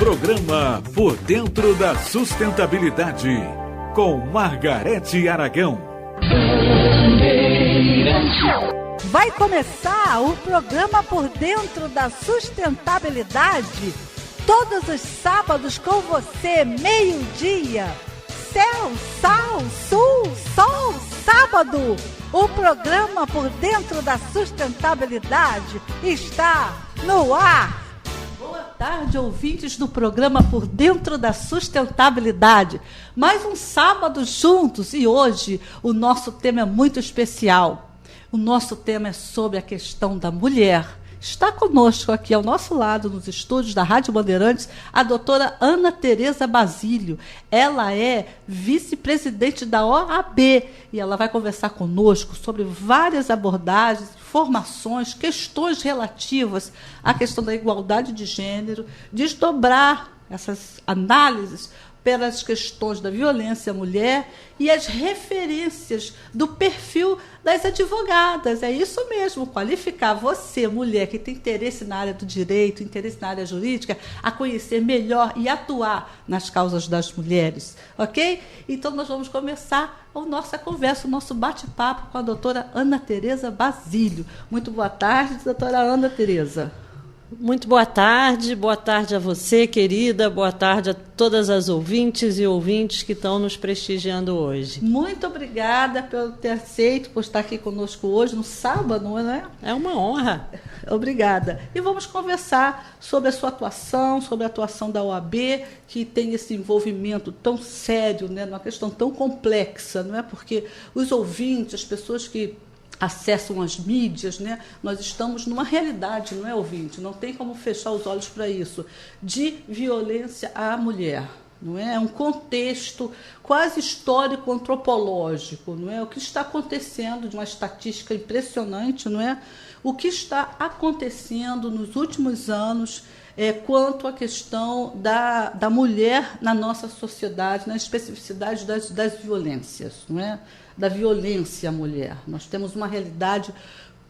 Programa Por Dentro da Sustentabilidade, com Margarete Aragão. Vai começar o programa Por Dentro da Sustentabilidade, todos os sábados com você, meio-dia. Céu, sal, sul, sol, sábado. O programa Por Dentro da Sustentabilidade está no ar. Boa tarde, ouvintes do programa Por Dentro da Sustentabilidade. Mais um sábado juntos e hoje o nosso tema é muito especial. O nosso tema é sobre a questão da mulher. Está conosco aqui ao nosso lado, nos estúdios da Rádio Bandeirantes, a doutora Ana Tereza Basílio. Ela é vice-presidente da OAB e ela vai conversar conosco sobre várias abordagens, informações, questões relativas à questão da igualdade de gênero, desdobrar essas análises pelas questões da violência à mulher e as referências do perfil das advogadas. É isso mesmo, qualificar você, mulher, que tem interesse na área do direito, interesse na área jurídica, a conhecer melhor e atuar nas causas das mulheres, ok? Então, nós vamos começar a nossa conversa, o nosso bate-papo com a doutora Ana Tereza Basílio. Muito boa tarde, doutora Ana Tereza. Muito boa tarde a você, querida, boa tarde a todas as ouvintes e ouvintes que estão nos prestigiando hoje. Muito obrigada por ter aceito, por estar aqui conosco hoje, no sábado, não é? É uma honra. Obrigada. E vamos conversar sobre a sua atuação, sobre a atuação da OAB, que tem esse envolvimento tão sério, né, numa questão tão complexa, não é? Porque os ouvintes, as pessoas que acessam as mídias, né? Nós estamos numa realidade, não é, ouvinte? Não tem como fechar os olhos para isso, de violência à mulher. Não é? É um contexto quase histórico-antropológico, não é? O que está acontecendo, de uma estatística impressionante, não é? O que está acontecendo nos últimos anos quanto à questão da mulher na nossa sociedade, na especificidade das violências, não é? Da violência à mulher. Nós temos uma realidade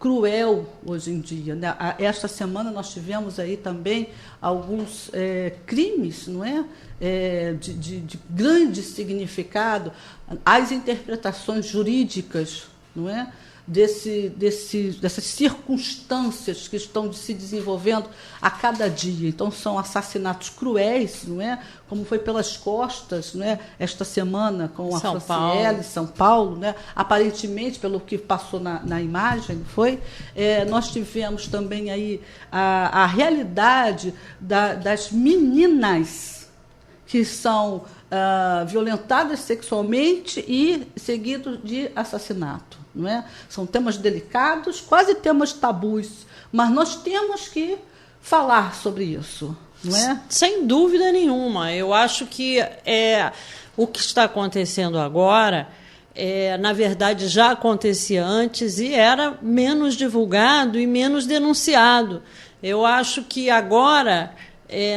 cruel hoje em dia, né? Esta semana nós tivemos aí também alguns crimes, não é? De grande significado, as interpretações jurídicas, não é? Dessas circunstâncias que estão se desenvolvendo a cada dia. Então, são assassinatos cruéis, não é? Como foi pelas costas, não é? Esta semana com a Franciele, São Paulo, né? Aparentemente, pelo que passou na imagem, foi. Nós tivemos também aí a realidade das meninas que são violentadas sexualmente e seguidos de assassinato. Não é? São temas delicados, quase temas tabus, mas nós temos que falar sobre isso, não é? Sem dúvida nenhuma. Eu acho que o que está acontecendo agora, na verdade, já acontecia antes e era menos divulgado e menos denunciado. Eu acho que agora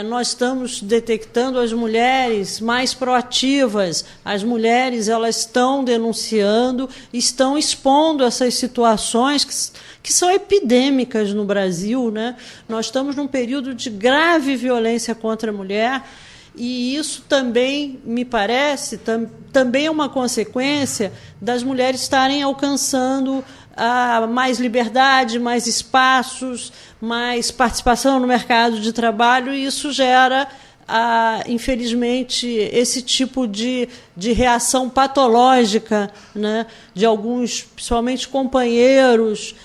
nós estamos detectando as mulheres mais proativas, as mulheres elas estão denunciando, estão expondo essas situações que são epidêmicas no Brasil, né? Nós estamos num período de grave violência contra a mulher e isso também, me parece, também é uma consequência das mulheres estarem alcançando mais liberdade, mais espaços, mais participação no mercado de trabalho, e isso gera, infelizmente, esse tipo de reação patológica, né, de alguns, principalmente companheiros,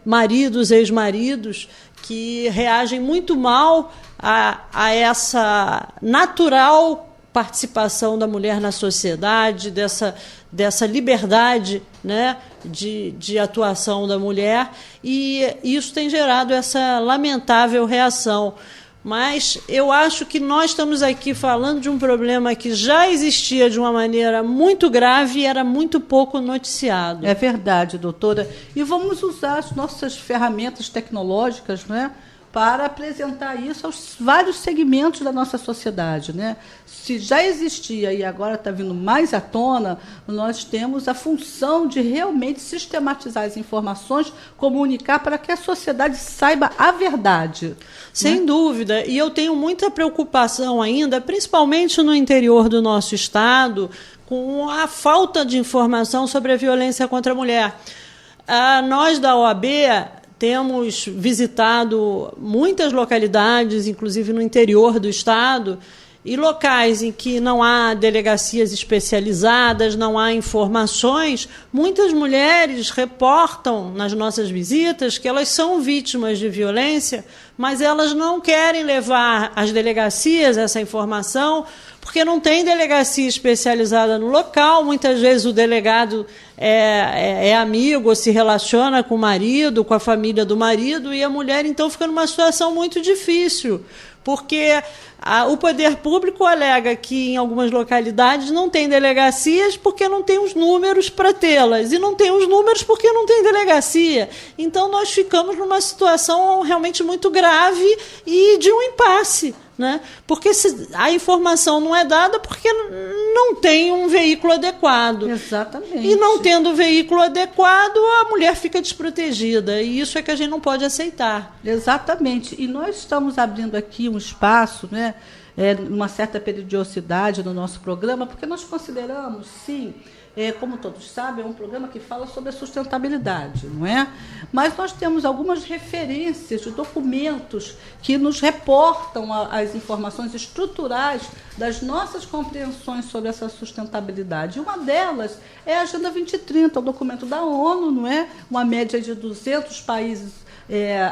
maridos, ex-maridos, que reagem muito mal a essa natural participação da mulher na sociedade, dessa liberdade, né, de atuação da mulher, e isso tem gerado essa lamentável reação. Mas eu acho que nós estamos aqui falando de um problema que já existia de uma maneira muito grave e era muito pouco noticiado. É verdade, doutora. E vamos usar as nossas ferramentas tecnológicas, não é? para apresentar isso aos vários segmentos da nossa sociedade, né? Se já existia e agora está vindo mais à tona, nós temos a função de realmente sistematizar as informações, comunicar para que a sociedade saiba a verdade. Sem dúvida. E eu tenho muita preocupação ainda, principalmente no interior do nosso estado, com a falta de informação sobre a violência contra a mulher. Nós da OAB temos visitado muitas localidades, inclusive no interior do estado, e locais em que não há delegacias especializadas, não há informações. Muitas mulheres reportam nas nossas visitas que elas são vítimas de violência, mas elas não querem levar às delegacias essa informação, porque não tem delegacia especializada no local. Muitas vezes o delegado é amigo ou se relaciona com o marido, com a família do marido, e a mulher, então, fica numa situação muito difícil, porque o poder público alega que em algumas localidades não tem delegacias porque não tem os números para tê-las, e não tem os números porque não tem delegacia. Então, nós ficamos numa situação realmente muito grave e de um impasse, né? Porque a informação não é dada porque não tem um veículo adequado. Exatamente. E não tendo veículo adequado, a mulher fica desprotegida. E isso é que a gente não pode aceitar. Exatamente. E nós estamos abrindo aqui um espaço, né, uma certa periodicidade no nosso programa, porque nós consideramos, sim, como todos sabem, é um programa que fala sobre a sustentabilidade, não é? Mas nós temos algumas referências de documentos que nos reportam as informações estruturais das nossas compreensões sobre essa sustentabilidade. E uma delas é a Agenda 2030, o documento da ONU, não é? Uma média de 200 países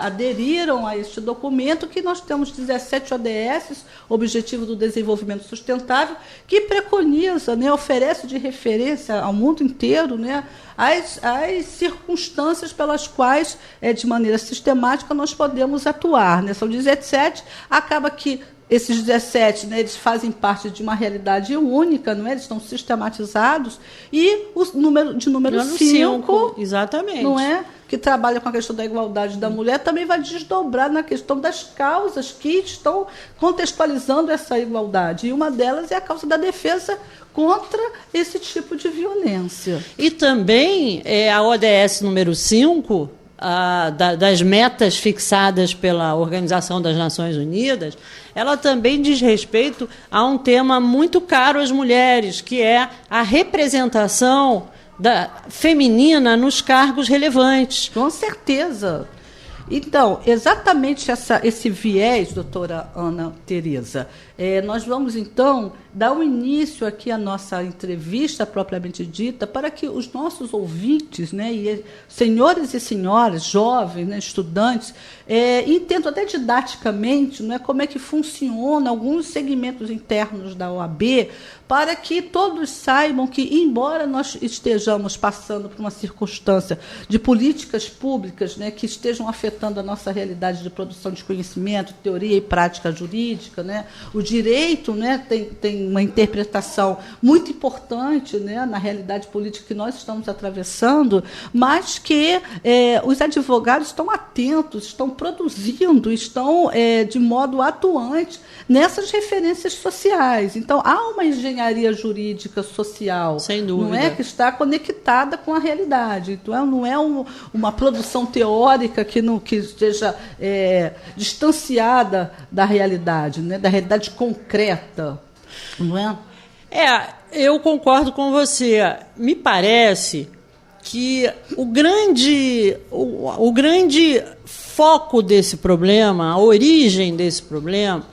aderiram a este documento, que nós temos 17 ODS, Objetivo do Desenvolvimento Sustentável, que preconiza, né, oferece de referência ao mundo inteiro, né, as circunstâncias pelas quais, de maneira sistemática, nós podemos atuar, né? São 17, acaba que esses 17, né, eles fazem parte de uma realidade única, não é? Eles estão sistematizados, e o número 5, exatamente, não é? Que trabalha com a questão da igualdade da mulher, também vai desdobrar na questão das causas que estão contextualizando essa igualdade. E uma delas é a causa da defesa contra esse tipo de violência. E também a ODS número 5, das metas fixadas pela Organização das Nações Unidas, ela também diz respeito a um tema muito caro às mulheres, que é a representação feminina nos cargos relevantes. Com certeza. Então, exatamente esse viés, doutora Ana Tereza, nós vamos, então, dar um início aqui à nossa entrevista propriamente dita, para que os nossos ouvintes, né, e senhores e senhoras, jovens, né, estudantes, entendam até didaticamente, não é, como é que funciona alguns segmentos internos da OAB, para que todos saibam que, embora nós estejamos passando por uma circunstância de políticas públicas, né, que estejam afetando a nossa realidade de produção de conhecimento, teoria e prática jurídica, né, o direito, né, tem uma interpretação muito importante, né, na realidade política que nós estamos atravessando, mas que os advogados estão atentos, estão produzindo, estão de modo atuante nessas referências sociais. Então, há uma engenharia jurídica social, sem dúvida, não é, que está conectada com a realidade. Então, não é uma produção teórica que esteja distanciada da realidade, né, da realidade concreta, não é? Eu concordo com você. Me parece que o grande foco desse problema, a origem desse problema,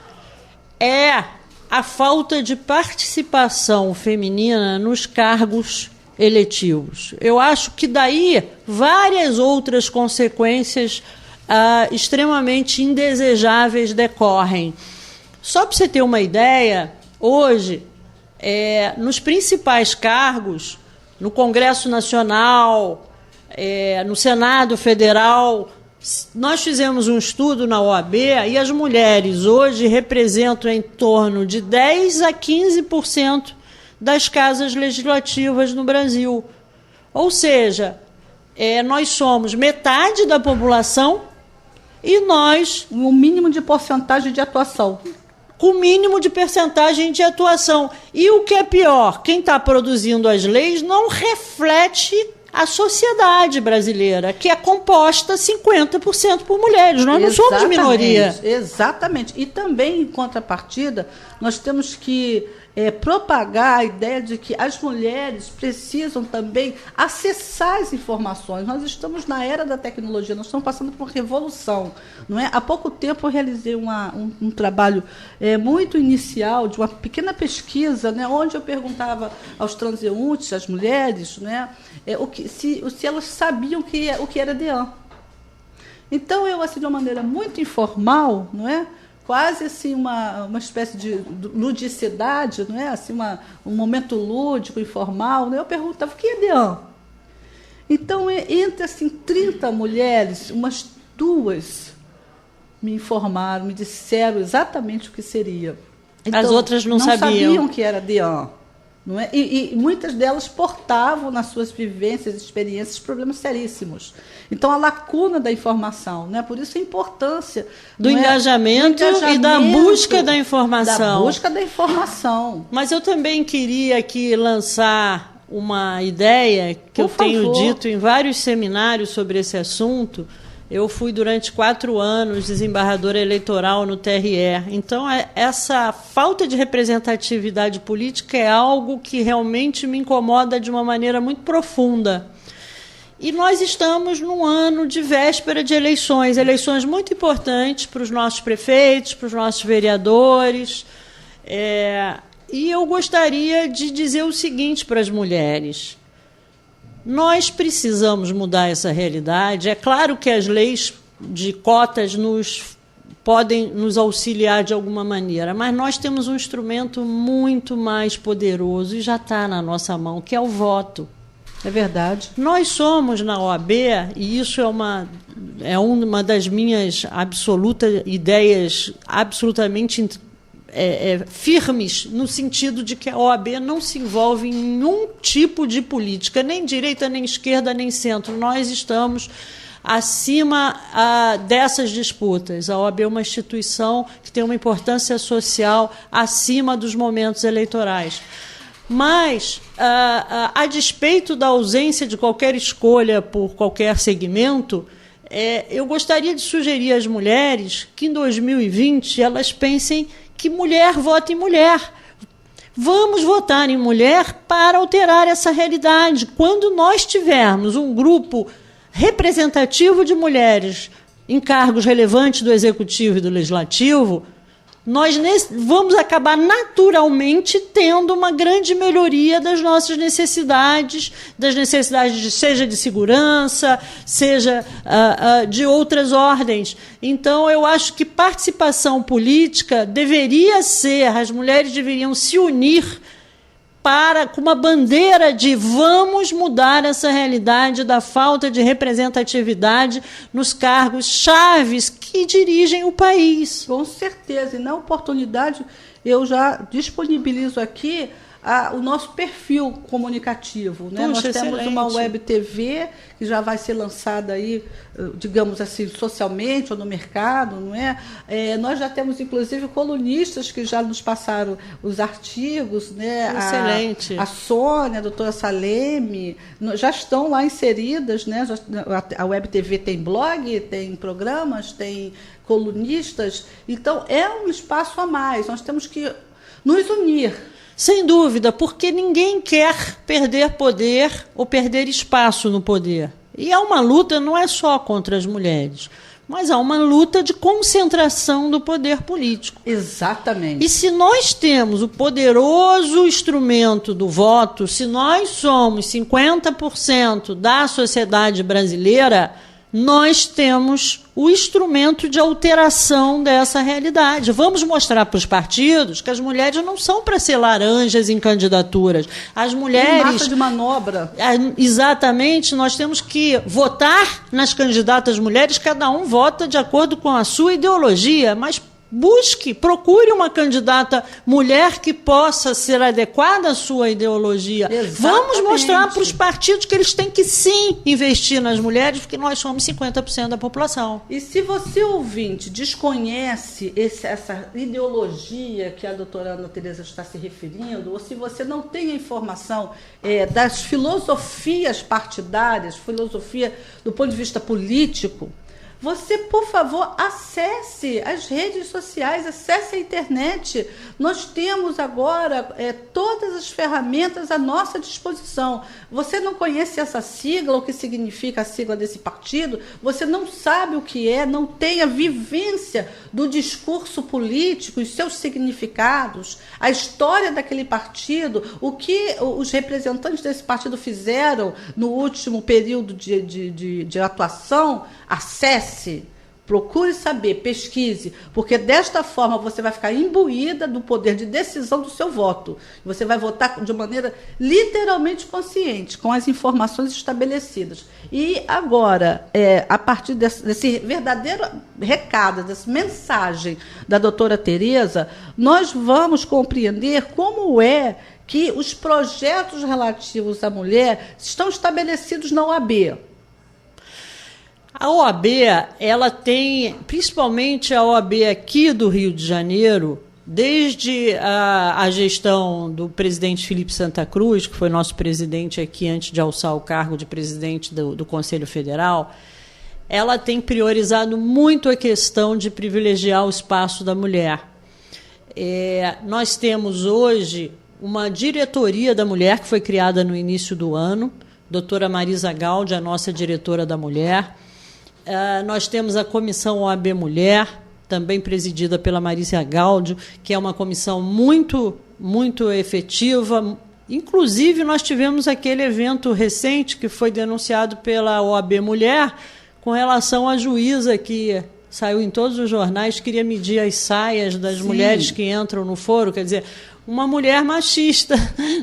é a falta de participação feminina nos cargos eletivos. Eu acho que daí várias outras consequências extremamente indesejáveis decorrem. Só para você ter uma ideia, hoje, nos principais cargos, no Congresso Nacional, no Senado Federal, nós fizemos um estudo na OAB e as mulheres hoje representam em torno de 10% a 15% das casas legislativas no Brasil. Ou seja, nós somos metade da população e nós... Um mínimo de porcentagem de atuação. Com mínimo de percentagem de atuação. E o que é pior, quem está produzindo as leis não reflete a sociedade brasileira, que é composta 50% por mulheres. Nós não somos minoria. Exatamente. E também, em contrapartida, nós temos que propagar a ideia de que as mulheres precisam também acessar as informações. Nós estamos na era da tecnologia, nós estamos passando por uma revolução. Não é? Há pouco tempo eu realizei um trabalho muito inicial, de uma pequena pesquisa, né, onde eu perguntava aos transeuntes, às mulheres, né, se elas sabiam o que era DEAN. Então, eu, assim, de uma maneira muito informal, não é? Quase assim uma espécie de ludicidade, não é? Assim, um momento lúdico, informal, né? Eu perguntava, o que é DEAN? Então, entre assim, 30 mulheres, umas 2 me informaram, me disseram exatamente o que seria. Então, as outras não sabiam que era DEAN. Não é? E muitas delas portavam nas suas vivências, experiências, problemas seríssimos. Então, a lacuna da informação, né? Por isso a importância do engajamento e da busca da informação. Da busca da informação. Mas eu também queria aqui lançar uma ideia que eu tenho dito em vários seminários sobre esse assunto. Eu fui durante 4 anos desembargadora eleitoral no TRE. Então, essa falta de representatividade política é algo que realmente me incomoda de uma maneira muito profunda. E nós estamos num ano de véspera de eleições muito importantes para os nossos prefeitos, para os nossos vereadores. E eu gostaria de dizer o seguinte para as mulheres. Nós precisamos mudar essa realidade. É claro que as leis de cotas podem nos auxiliar de alguma maneira, mas nós temos um instrumento muito mais poderoso e já está na nossa mão, que é o voto. É verdade. Nós somos, na OAB, e isso é uma das minhas ideias absolutamente firmes, no sentido de que a OAB não se envolve em nenhum tipo de política, nem direita, nem esquerda, nem centro. Nós estamos acima dessas disputas. A OAB é uma instituição que tem uma importância social acima dos momentos eleitorais. Mas, a despeito da ausência de qualquer escolha por qualquer segmento, eu gostaria de sugerir às mulheres que, em 2020, elas pensem que mulher vota em mulher. Vamos votar em mulher para alterar essa realidade. Quando nós tivermos um grupo representativo de mulheres em cargos relevantes do Executivo e do Legislativo, nós vamos acabar naturalmente tendo uma grande melhoria das nossas necessidades, seja de segurança, seja de outras ordens. Então, eu acho que participação política deveria ser, as mulheres deveriam se unir com uma bandeira de vamos mudar essa realidade da falta de representatividade nos cargos chaves que dirigem o país. Com certeza. E na oportunidade, eu já disponibilizo aqui o nosso perfil comunicativo. Né? Puxa, nós temos excelente. Uma web TV que já vai ser lançada aí, digamos assim, socialmente ou no mercado, não é? Nós já temos, inclusive, colunistas que já nos passaram os artigos, né? Excelente. A Sônia, a doutora Saleme, já estão lá inseridas, né? A web TV tem blog, tem programas, tem colunistas, então é um espaço a mais, nós temos que nos unir. Sem dúvida, porque ninguém quer perder poder ou perder espaço no poder. E é uma luta, não é só contra as mulheres, mas há uma luta de concentração do poder político. Exatamente. E se nós temos o poderoso instrumento do voto, se nós somos 50% da sociedade brasileira, nós temos o instrumento de alteração dessa realidade. Vamos mostrar para os partidos que as mulheres não são para ser laranjas em candidaturas. As mulheres... massa de manobra. Exatamente, nós temos que votar nas candidatas mulheres, cada um vota de acordo com a sua ideologia, mas procure uma candidata mulher que possa ser adequada à sua ideologia. Exatamente. Vamos mostrar para os partidos que eles têm que sim investir nas mulheres, porque nós somos 50% da população. E se você, ouvinte, desconhece essa ideologia que a doutora Ana Tereza está se referindo, ou se você não tem a informação das filosofias partidárias, filosofia do ponto de vista político, você, por favor, acesse as redes sociais, acesse a internet. Nós temos agora todas as ferramentas à nossa disposição. Você não conhece essa sigla, o que significa a sigla desse partido, você não sabe o que é, não tem a vivência do discurso político, os seus significados, a história daquele partido, o que os representantes desse partido fizeram no último período de atuação. Acesse, procure saber, pesquise, porque desta forma você vai ficar imbuída do poder de decisão do seu voto. Você vai votar de maneira literalmente consciente, com as informações estabelecidas. E agora, a partir desse verdadeiro recado, dessa mensagem da doutora Tereza, nós vamos compreender como é que os projetos relativos à mulher estão estabelecidos na OAB. A OAB, ela tem, principalmente a OAB aqui do Rio de Janeiro, desde a gestão do presidente Felipe Santa Cruz, que foi nosso presidente aqui antes de alçar o cargo de presidente do Conselho Federal, ela tem priorizado muito a questão de privilegiar o espaço da mulher. Nós temos hoje uma diretoria da mulher que foi criada no início do ano, doutora Marisa Gaudi, a nossa diretora da mulher. Nós temos a Comissão OAB Mulher, também presidida pela Marisa Gaudi, que é uma comissão muito, muito efetiva. Inclusive, nós tivemos aquele evento recente que foi denunciado pela OAB Mulher com relação à juíza que saiu em todos os jornais, queria medir as saias das mulheres que entram no foro, quer dizer, uma mulher machista,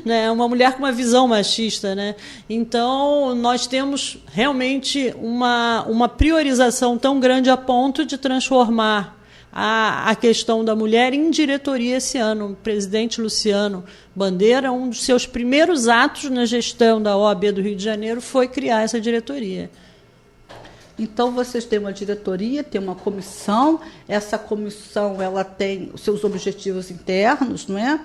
né? Uma mulher com uma visão machista, né? Então, nós temos realmente uma priorização tão grande a ponto de transformar a questão da mulher em diretoria esse ano. O presidente Luciano Bandeira, um dos seus primeiros atos na gestão da OAB do Rio de Janeiro foi criar essa diretoria. Então, vocês têm uma diretoria, tem uma comissão, essa comissão ela tem os seus objetivos internos, não é?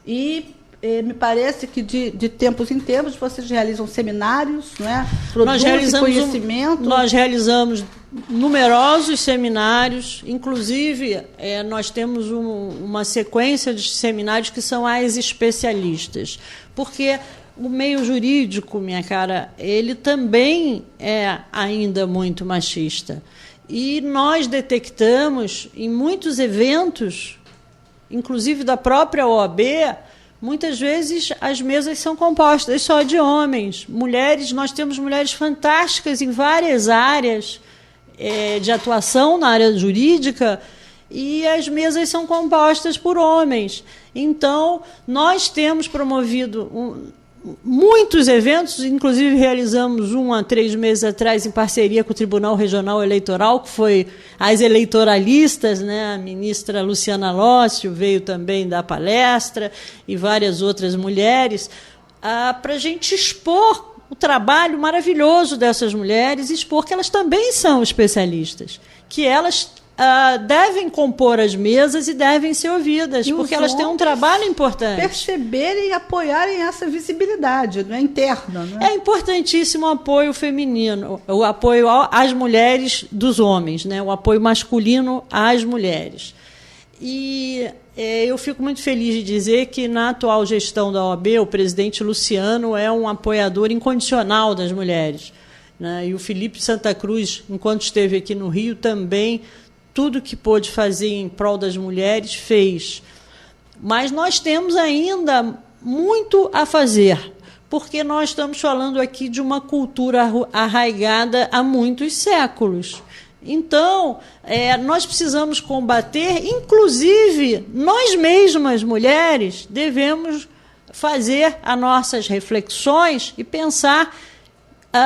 E me parece que de tempos em tempos vocês realizam seminários, não é? Produzem conhecimento. Nós realizamos numerosos seminários, inclusive nós temos uma sequência de seminários que são as especialistas, porque o meio jurídico, minha cara, ele também é ainda muito machista. E nós detectamos em muitos eventos, inclusive da própria OAB, muitas vezes as mesas são compostas só de homens. Mulheres, nós temos mulheres fantásticas em várias áreas de atuação na área jurídica, e as mesas são compostas por homens. Então, nós temos promovido muitos eventos, inclusive realizamos um há 3 meses atrás em parceria com o Tribunal Regional Eleitoral, que foi as eleitoralistas, né? A ministra Luciana Lócio veio também dar palestra e várias outras mulheres, para a gente expor o trabalho maravilhoso dessas mulheres, expor que elas também são especialistas, que elas devem compor as mesas e devem ser ouvidas, e porque elas têm um trabalho importante. Perceberem e apoiarem essa visibilidade, não é interna. Não é? É importantíssimo o apoio feminino, o apoio às mulheres dos homens, né? O apoio masculino às mulheres. E eu fico muito feliz de dizer que, na atual gestão da OAB, o presidente Luciano é um apoiador incondicional das mulheres, né? E o Felipe Santa Cruz, enquanto esteve aqui no Rio, também tudo que pôde fazer em prol das mulheres, fez. Mas nós temos ainda muito a fazer, porque nós estamos falando aqui de uma cultura arraigada há muitos séculos. Então, nós precisamos combater, inclusive, nós mesmas, mulheres, devemos fazer as nossas reflexões e pensar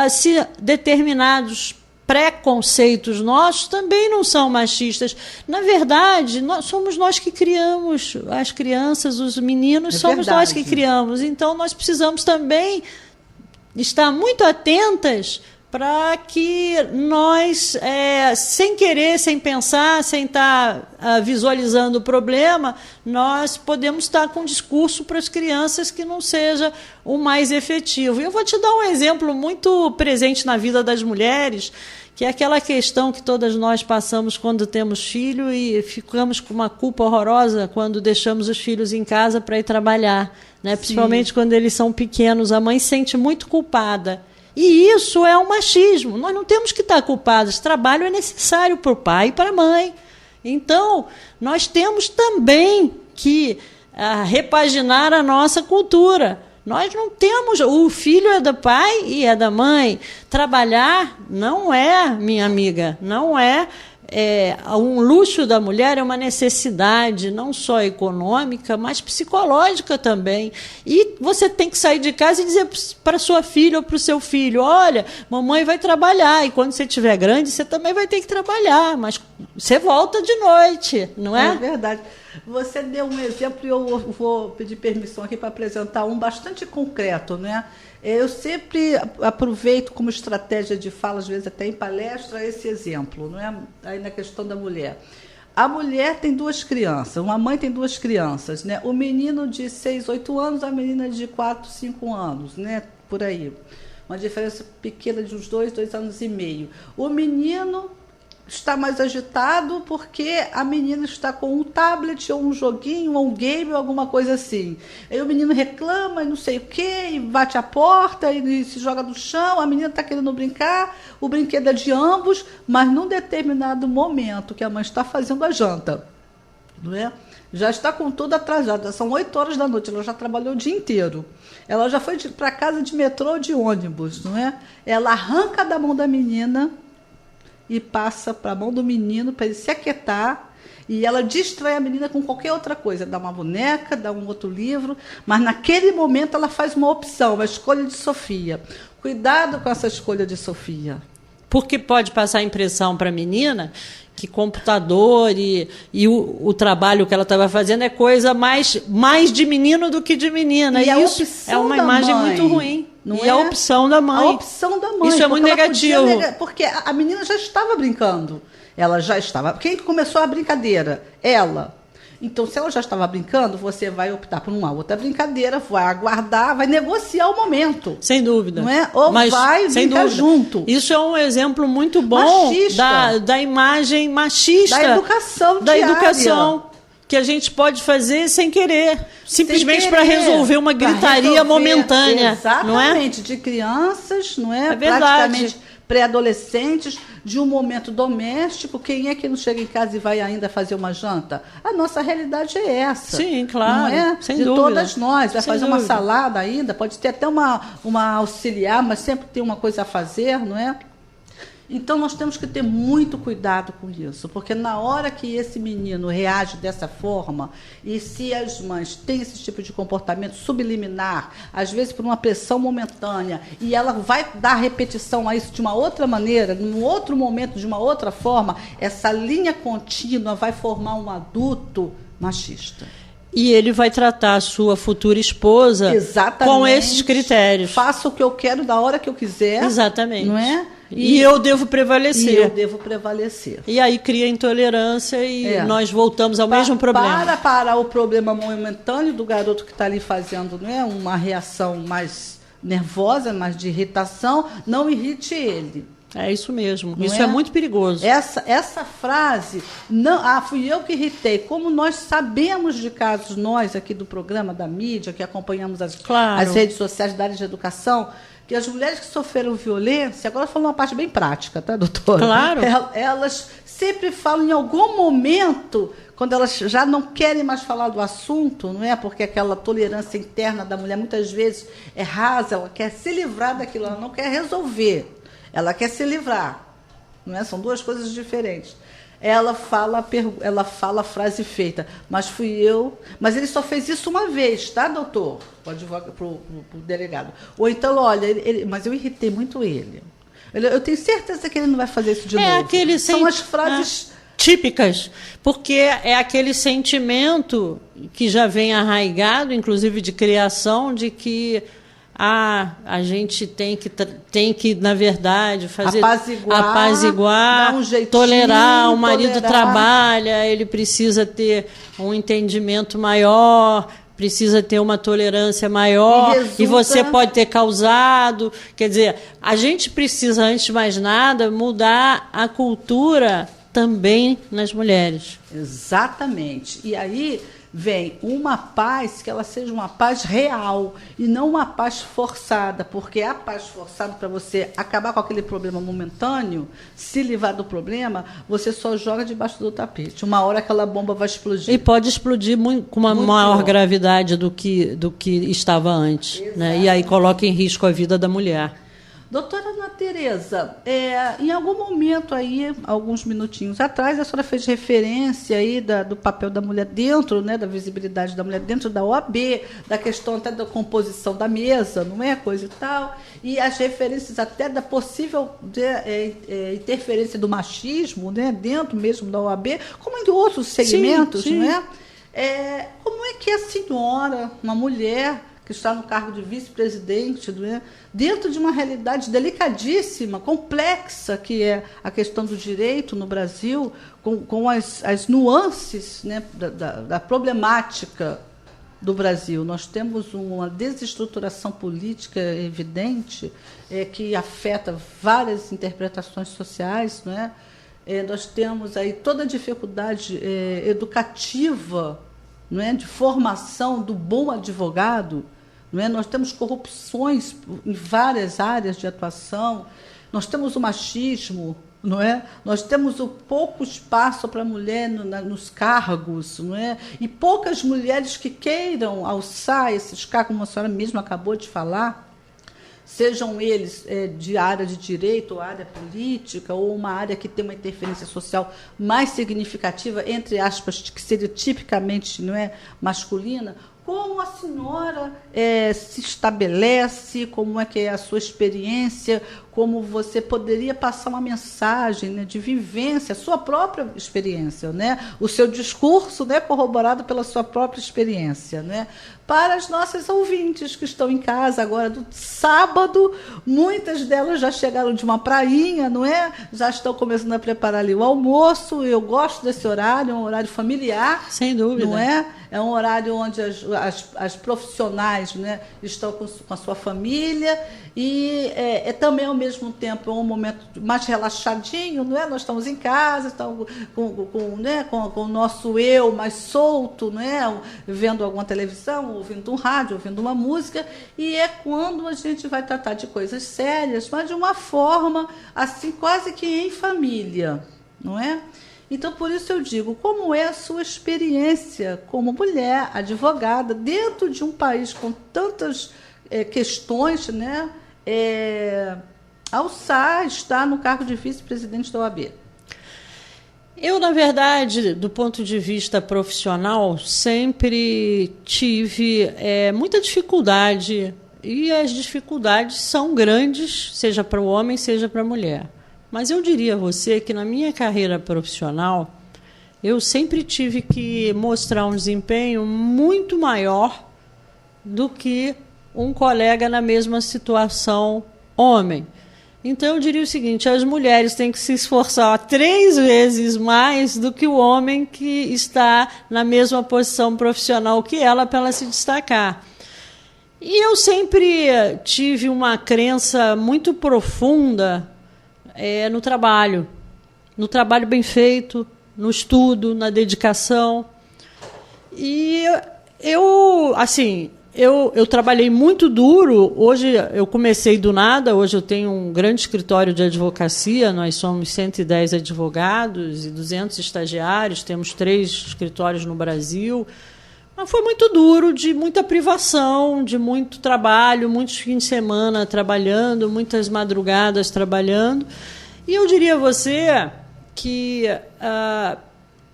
se determinados preconceitos nossos também não são machistas. Na verdade, somos nós que criamos as crianças, os meninos, somos nós que criamos. Então, nós precisamos também estar muito atentas para que nós, sem querer, sem pensar, sem estar visualizando o problema, nós podemos estar com um discurso para as crianças que não seja o mais efetivo. Eu vou te dar um exemplo muito presente na vida das mulheres, que é aquela questão que todas nós passamos quando temos filho e ficamos com uma culpa horrorosa quando deixamos os filhos em casa para ir trabalhar, né? Principalmente quando eles são pequenos. A mãe se sente muito culpada. E isso é um machismo. Nós não temos que estar culpados. Trabalho é necessário para o pai e para a mãe. Então, nós temos também que repaginar a nossa cultura. Nós não temos... O filho é do pai e é da mãe. Trabalhar não é, minha amiga, não é... um luxo da mulher, é uma necessidade não só econômica, mas psicológica também. E você tem que sair de casa e dizer para sua filha ou para o seu filho: olha, mamãe vai trabalhar, e quando você estiver grande, você também vai ter que trabalhar, mas você volta de noite, não é? É verdade. Você deu um exemplo e eu vou pedir permissão aqui para apresentar um bastante concreto, né? Eu sempre aproveito como estratégia de fala, às vezes até em palestra, esse exemplo, não é? Aí na questão da mulher. A mulher tem 2 crianças, uma mãe tem 2 crianças, né? O menino de 6, 8 anos, a menina de 4, 5 anos, né? Por aí. Uma diferença pequena de uns 2 anos e meio. O menino está mais agitado porque a menina está com um tablet ou um joguinho ou um game ou alguma coisa assim. Aí o menino reclama e não sei o quê, e bate a porta e se joga no chão, a menina está querendo brincar, o brinquedo é de ambos, mas num determinado momento que a mãe está fazendo a janta, não é? Já está com tudo atrasado, são 8 horas da noite, ela já trabalhou o dia inteiro. Ela já foi para casa de metrô ou de ônibus, não é? Ela arranca da mão da menina e passa para a mão do menino para ele se aquietar, e ela distrai a menina com qualquer outra coisa, dá uma boneca, dá um outro livro, mas naquele momento ela faz uma opção, uma escolha de Sofia. Cuidado com essa escolha de Sofia. Porque pode passar a impressão para a menina que computador e o trabalho que ela estava fazendo é coisa mais de menino do que de menina. E isso é uma imagem muito ruim. Não é a opção da mãe. A opção da mãe. Isso é muito negativo. Porque a menina já estava brincando. Ela já estava... Quem começou a brincadeira? Ela. Então, se ela já estava brincando, você vai optar por uma outra brincadeira, vai aguardar, vai negociar o momento. Sem dúvida. Não é? Ou vai brincar junto. Isso é um exemplo muito bom da imagem machista. Da educação diária. Da educação. Que a gente pode fazer sem querer. Simplesmente para resolver uma gritaria momentânea. Exatamente. Não é? De crianças, não é? É verdade. Praticamente pré-adolescentes, de um momento doméstico. Quem é que não chega em casa e vai ainda fazer uma janta? A nossa realidade é essa. Sim, claro. Não é? Sem de dúvida. Todas nós. Vai Sem fazer dúvida. uma salada ainda, pode ter até uma auxiliar, mas sempre tem uma coisa a fazer, não é? Então, nós temos que ter muito cuidado com isso, porque na hora que esse menino reage dessa forma, e se as mães têm esse tipo de comportamento subliminar, às vezes por uma pressão momentânea, e ela vai dar repetição a isso de uma outra maneira, num outro momento, de uma outra forma, essa linha contínua vai formar um adulto machista. E ele vai tratar a sua futura esposa com esses critérios. Faça o que eu quero, da hora que eu quiser. Exatamente. Não é? E eu devo prevalecer. E eu devo prevalecer. E aí cria intolerância e nós voltamos ao mesmo problema. Para o problema momentâneo do garoto que está ali fazendo, não é, uma reação mais nervosa, mais de irritação, não irrite ele. É isso mesmo. Isso é muito perigoso. Essa frase, não, fui eu que irritei. Como nós sabemos de casos, nós aqui do programa, da mídia, que acompanhamos as redes sociais da área de educação, que as mulheres que sofreram violência, agora falando uma parte bem prática, tá, doutora? Claro. Elas sempre falam em algum momento, quando elas já não querem mais falar do assunto, não é? Porque aquela tolerância interna da mulher muitas vezes é rasa, ela quer se livrar daquilo, ela não quer resolver, ela quer se livrar, não é? São duas coisas diferentes. Ela fala a frase feita, mas fui eu. Mas ele só fez isso uma vez, tá, doutor? Pode ir para o delegado. Ou então, olha, mas eu irritei muito ele. Eu tenho certeza que ele não vai fazer isso de novo. São as frases típicas, porque é aquele sentimento que já vem arraigado, inclusive de criação, de que a gente tem que, na verdade, fazer apaziguar, dar um jeitinho, tolerar. O marido trabalha, ele precisa ter um entendimento maior, precisa ter uma tolerância maior, e você pode ter causado. Quer dizer, a gente precisa, antes de mais nada, mudar a cultura também nas mulheres. Exatamente. E aí vem uma paz que ela seja uma paz real e não uma paz forçada, porque a paz forçada, para você acabar com aquele problema momentâneo, se livrar do problema, você só joga debaixo do tapete. Uma hora aquela bomba vai explodir. E pode explodir com uma maior gravidade do que estava antes, né? E aí coloca em risco a vida da mulher. Doutora Ana Tereza, em algum momento aí, alguns minutinhos atrás, a senhora fez referência aí do papel da mulher dentro, né, da visibilidade da mulher dentro da OAB, da questão até da composição da mesa, não é, coisa e tal, e as referências até da possível interferência do machismo, né, dentro mesmo da OAB, como em outros segmentos, sim. Não é? Como é que a senhora, uma mulher que está no cargo de vice-presidente, né, dentro de uma realidade delicadíssima, complexa, que é a questão do direito no Brasil, com as nuances, né, da problemática do Brasil. Nós temos uma desestruturação política evidente, que afeta várias interpretações sociais, não é? Nós temos aí toda a dificuldade educativa, não é, de formação do bom advogado, não é? Nós temos corrupções em várias áreas de atuação, nós temos o machismo, não é? Nós temos o pouco espaço para a mulher nos cargos, não é? E poucas mulheres que queiram alçar esses cargos, como a senhora mesma acabou de falar, sejam eles de área de direito, ou área política, ou uma área que tem uma interferência social mais significativa, entre aspas, que seria tipicamente, não é, masculina. Como a senhora se estabelece, como é que é a sua experiência, como você poderia passar uma mensagem, né, de vivência, a sua própria experiência, né, o seu discurso, né, corroborado pela sua própria experiência, né, para as nossas ouvintes que estão em casa agora do sábado, muitas delas já chegaram de uma prainha, não é? Já estão começando a preparar ali o almoço. Eu gosto desse horário, é um horário familiar. Sem dúvida. Não é? É um horário onde as profissionais, né, estão com a sua família e também, ao mesmo tempo, é um momento mais relaxadinho, não é? Nós estamos em casa, estamos com o nosso eu mais solto, não é? Vendo alguma televisão, ouvindo um rádio, ouvindo uma música, e é quando a gente vai tratar de coisas sérias, mas de uma forma assim, quase que em família, não é? Então, por isso eu digo, como é a sua experiência como mulher, advogada, dentro de um país com tantas questões, né? Alçar, estar no cargo de vice-presidente da OAB. Eu, na verdade, do ponto de vista profissional, sempre tive muita dificuldade, e as dificuldades são grandes, seja para o homem, seja para a mulher. Mas eu diria a você que, na minha carreira profissional, eu sempre tive que mostrar um desempenho muito maior do que um colega na mesma situação, homem. Então, eu diria o seguinte, as mulheres têm que se esforçar 3 vezes mais do que o homem que está na mesma posição profissional que ela, para ela se destacar. E eu sempre tive uma crença muito profunda no trabalho bem feito, no estudo, na dedicação. E eu trabalhei muito duro. Hoje eu comecei do nada, hoje eu tenho um grande escritório de advocacia, nós somos 110 advogados e 200 estagiários, temos 3 escritórios no Brasil. Mas foi muito duro, de muita privação, de muito trabalho, muitos fins de semana trabalhando, muitas madrugadas trabalhando. E eu diria a você que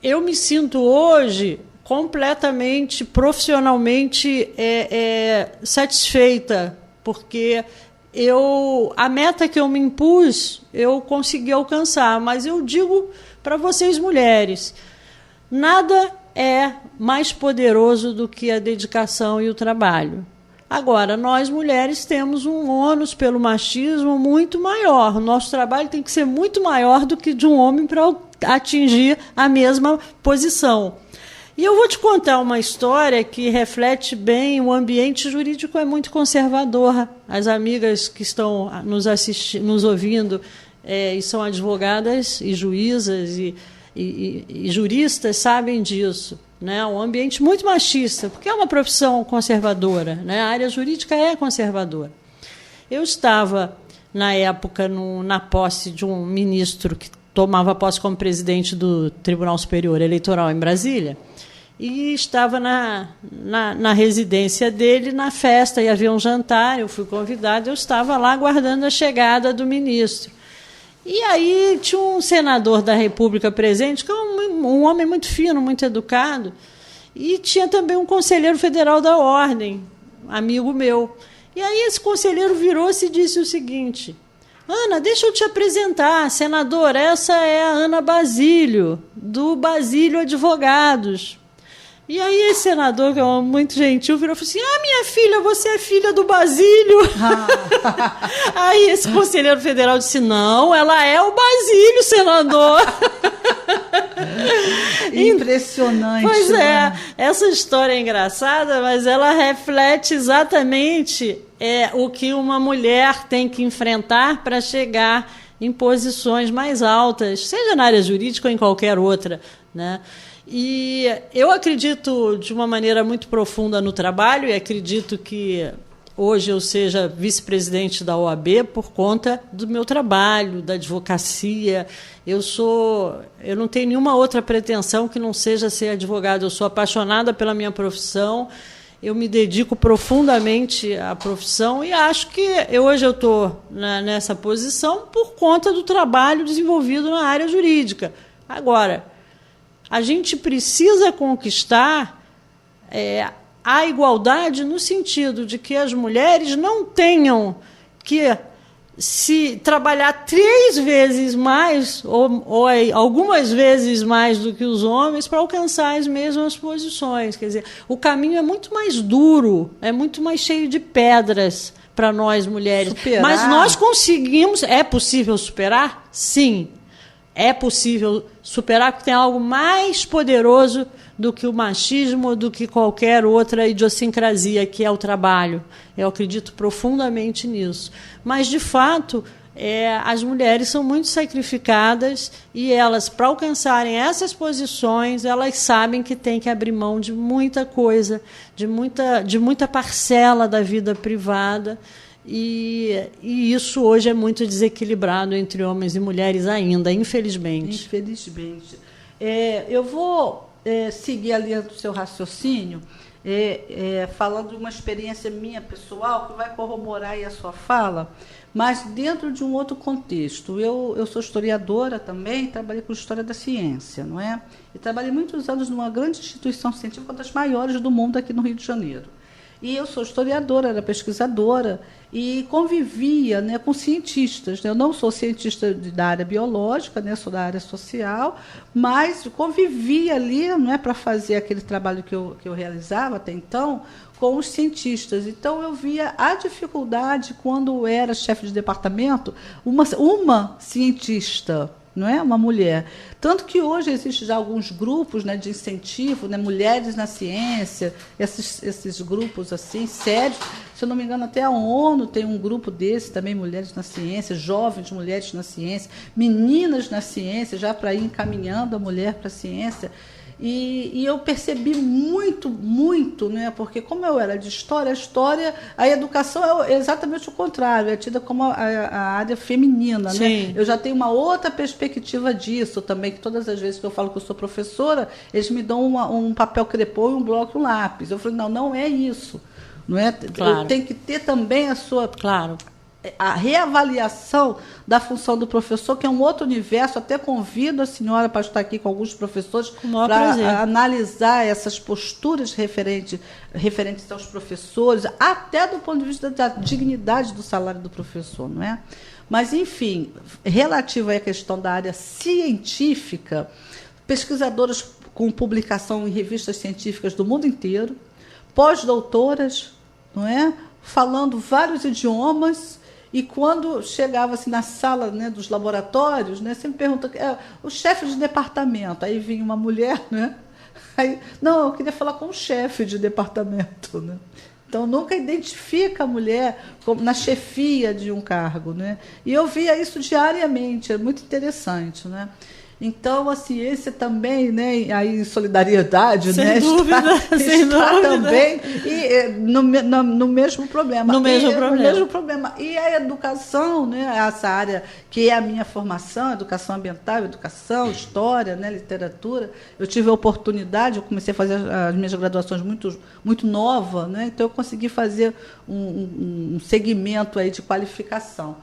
eu me sinto hoje completamente, profissionalmente satisfeita, porque a meta que eu me impus, eu consegui alcançar, mas eu digo para vocês, mulheres, nada é mais poderoso do que a dedicação e o trabalho. Agora, nós mulheres temos um ônus pelo machismo muito maior. O nosso trabalho tem que ser muito maior do que de um homem para atingir a mesma posição. E eu vou te contar uma história que reflete bem o ambiente jurídico é muito conservador. As amigas que estão nos ouvindo e são advogadas e juízas e juristas sabem disso. Né? Um ambiente muito machista, porque é uma profissão conservadora, né? A área jurídica é conservadora. Eu estava, na época, na posse de um ministro que tomava posse como presidente do Tribunal Superior Eleitoral em Brasília, e estava na residência dele, na festa, ia haver um jantar, eu fui convidada, eu estava lá aguardando a chegada do ministro. E aí tinha um senador da República presente, que é um homem muito fino, muito educado, e tinha também um conselheiro federal da Ordem, amigo meu. E aí esse conselheiro virou-se e disse o seguinte: Ana, deixa eu te apresentar, senador, essa é a Ana Basílio, do Basílio Advogados. E aí esse senador, que é muito gentil, virou e falou assim: minha filha, você é filha do Basílio. Aí esse conselheiro federal disse: não, ela é o Basílio, senador. Impressionante. Pois né? Essa história é engraçada, mas ela reflete exatamente o que uma mulher tem que enfrentar para chegar em posições mais altas, seja na área jurídica ou em qualquer outra, né? E eu acredito de uma maneira muito profunda no trabalho e acredito que hoje eu seja vice-presidente da OAB por conta do meu trabalho, da advocacia. Eu não tenho nenhuma outra pretensão que não seja ser advogada. Eu sou apaixonada pela minha profissão, eu me dedico profundamente à profissão e acho que hoje eu estou nessa posição por conta do trabalho desenvolvido na área jurídica. Agora, a gente precisa conquistar a igualdade no sentido de que as mulheres não tenham que se trabalhar 3 vezes mais ou algumas vezes mais do que os homens para alcançar as mesmas posições. Quer dizer, o caminho é muito mais duro, é muito mais cheio de pedras para nós mulheres. Superar. Mas nós conseguimos. É possível superar? Sim. É possível superar, porque tem algo mais poderoso do que o machismo, do que qualquer outra idiosincrasia, que é o trabalho. Eu acredito profundamente nisso. Mas, de fato, as mulheres são muito sacrificadas e elas, para alcançarem essas posições, elas sabem que têm que abrir mão de muita coisa, de muita parcela da vida privada. E isso hoje é muito desequilibrado entre homens e mulheres ainda, infelizmente. Infelizmente. Eu vou seguir a linha do seu raciocínio, falando de uma experiência minha pessoal, que vai corroborar aí a sua fala, mas dentro de um outro contexto. Eu sou historiadora também, trabalhei com história da ciência, não é? E trabalhei muitos anos numa grande instituição científica, uma das maiores do mundo aqui no Rio de Janeiro. E eu sou historiadora, era pesquisadora e convivia, né, com cientistas. Eu não sou cientista da área biológica, né, sou da área social, mas convivia ali, não é, para fazer aquele trabalho que eu realizava até então com os cientistas. Então, eu via a dificuldade quando era chefe de departamento, uma cientista, não é? Uma mulher. Tanto que hoje existem já alguns grupos, né, de incentivo, né, mulheres na ciência, esses grupos assim, sérios. Se eu não me engano, até a ONU tem um grupo desse também, mulheres na ciência, jovens mulheres na ciência, meninas na ciência, já para ir encaminhando a mulher para a ciência. E eu percebi muito, né? Porque como eu era de história, a educação é exatamente o contrário, é tida como a área feminina, né? Eu já tenho uma outra perspectiva disso também, que todas as vezes que eu falo que eu sou professora, eles me dão um papel crepô e um bloco e um lápis. Eu falei, não é isso. Não é? Claro. Tem que ter também a sua... Claro. a reavaliação da função do professor, que é um outro universo. Até convido a senhora para estar aqui com alguns professores para analisar essas posturas referentes aos professores, até do ponto de vista da dignidade do salário do professor, não é? Mas, enfim, relativo à questão da área científica, pesquisadoras com publicação em revistas científicas do mundo inteiro, pós-doutoras, não é? Falando vários idiomas, e quando chegava assim, na sala, né, dos laboratórios, né, sempre pergunta, o chefe de departamento, aí vinha uma mulher, né? Aí, não, eu queria falar com o chefe de departamento, né? Então, nunca identifica a mulher na chefia de um cargo, né? E eu via isso diariamente, é muito interessante, né? Então, a ciência também, né, aí em solidariedade, sem né, dúvida, está também no mesmo problema. No mesmo problema. E a educação, né, essa área que é a minha formação, educação ambiental, educação, história, né, literatura. Eu tive a oportunidade, eu comecei a fazer as minhas graduações muito nova, né, então eu consegui fazer um segmento aí de qualificação.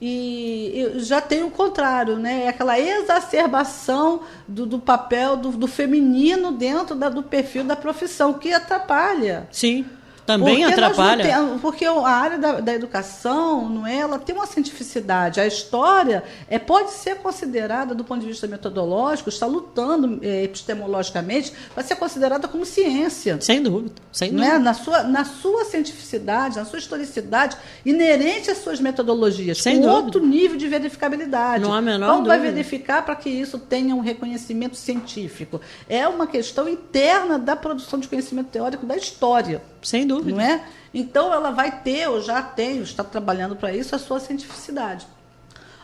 E já tem o contrário, né? É aquela exacerbação do papel do feminino dentro do perfil da profissão, que atrapalha. Sim, também atrapalha. Porque a área da educação, não é? Ela tem uma cientificidade. A história pode ser considerada, do ponto de vista metodológico, está lutando epistemologicamente, vai ser considerada como ciência. Sem dúvida. Não é? Na sua cientificidade, na sua historicidade, inerente às suas metodologias, sem com dúvida. Outro nível de verificabilidade. Não há a menor Como dúvida. vai verificar para que isso tenha um reconhecimento científico? É uma questão interna da produção de conhecimento teórico da história. Sem dúvida. Não é? Então, ela vai ter, ou já tem, está trabalhando para isso, a sua cientificidade.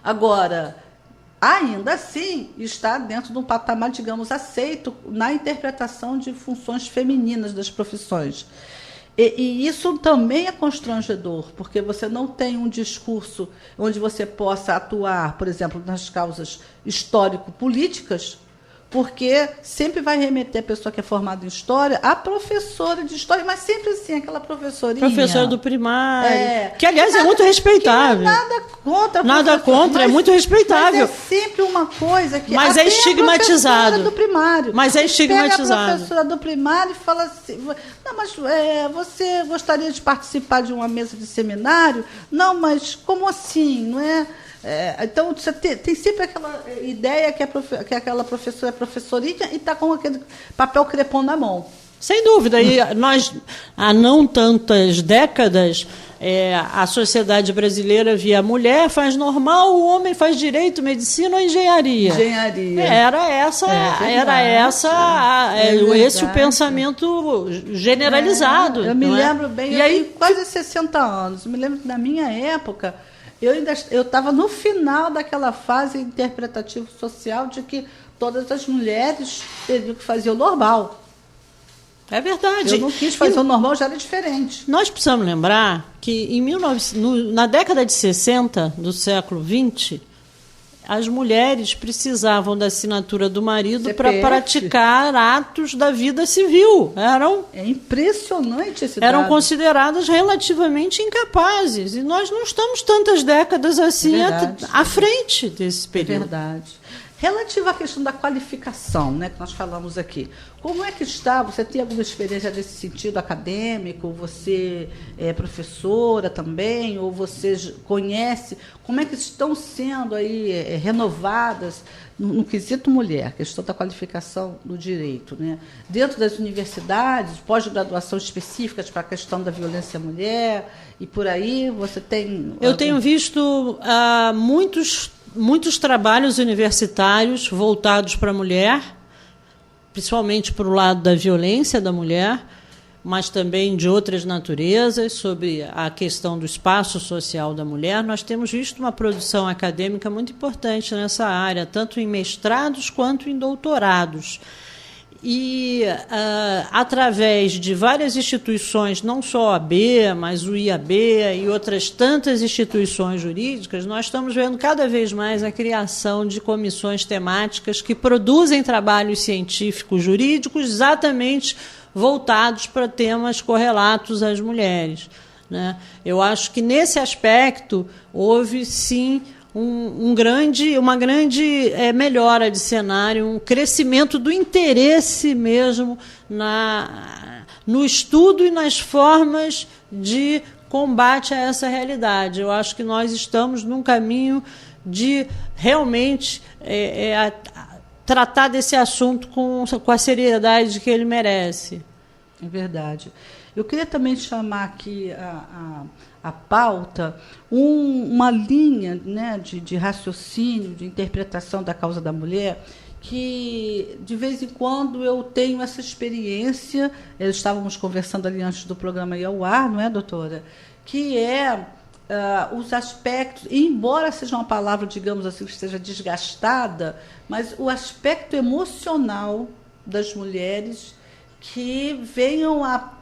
Agora, ainda assim, está dentro de um patamar, digamos, aceito na interpretação de funções femininas das profissões. E isso também é constrangedor, porque você não tem um discurso onde você possa atuar, por exemplo, nas causas histórico-políticas, porque sempre vai remeter a pessoa que é formada em história à professora de história, mas sempre assim, aquela professorinha. Professora do primário. Que, aliás, é muito respeitável. Nada contra. Nada contra, é muito respeitável. Mas é sempre uma coisa que... Mas é estigmatizado. A professora do primário. Mas é estigmatizado. Pega a professora do primário e fala assim, não, mas você gostaria de participar de uma mesa de seminário? Não, mas como assim, não é? Então, você tem sempre aquela ideia que aquela professora é professorinha e está com aquele papel crepom na mão. Sem dúvida. E nós, há não tantas décadas, a sociedade brasileira via a mulher faz normal, o homem faz direito, medicina ou engenharia. Esse o pensamento generalizado. Eu me lembro bem, eu tenho quase 60 anos. Eu me lembro que na minha época... Eu estava no final daquela fase interpretativo-social de que todas as mulheres teriam que fazer o normal. É verdade. Eu não quis fazer o normal, já era diferente. Nós precisamos lembrar que na década de 60 do século XX, as mulheres precisavam da assinatura do marido para praticar atos da vida civil. É impressionante esse Eram dado. Consideradas relativamente incapazes. E nós não estamos tantas décadas assim à frente desse período. É verdade. Relativo à questão da qualificação, né, que nós falamos aqui, como é que está? Você tem alguma experiência nesse sentido acadêmico? Você é professora também? Ou você conhece? Como é que estão sendo aí renovadas no quesito mulher, a questão da qualificação do direito, né? Dentro das universidades, pós-graduação específicas para a questão da violência à mulher e por aí, você tem... Eu tenho visto muitos trabalhos universitários voltados para a mulher, principalmente para o lado da violência da mulher, mas também de outras naturezas, sobre a questão do espaço social da mulher. Nós temos visto uma produção acadêmica muito importante nessa área, tanto em mestrados quanto em doutorados. E, através de várias instituições, não só a OAB, mas o IAB e outras tantas instituições jurídicas, nós estamos vendo cada vez mais a criação de comissões temáticas que produzem trabalhos científicos jurídicos exatamente voltados para temas correlatos às mulheres. né? Eu acho que, nesse aspecto, houve, sim, uma grande melhora de cenário, um crescimento do interesse mesmo no estudo e nas formas de combate a essa realidade. Eu acho que nós estamos num caminho de realmente tratar desse assunto com a seriedade que ele merece. É verdade. Eu queria também chamar aqui a pauta uma linha, né, de raciocínio, de interpretação da causa da mulher, que de vez em quando eu tenho essa experiência. Estávamos conversando ali antes do programa ir ao ar, não é, doutora? Que é os aspectos, embora seja uma palavra, digamos assim, que esteja desgastada, mas o aspecto emocional das mulheres que venham a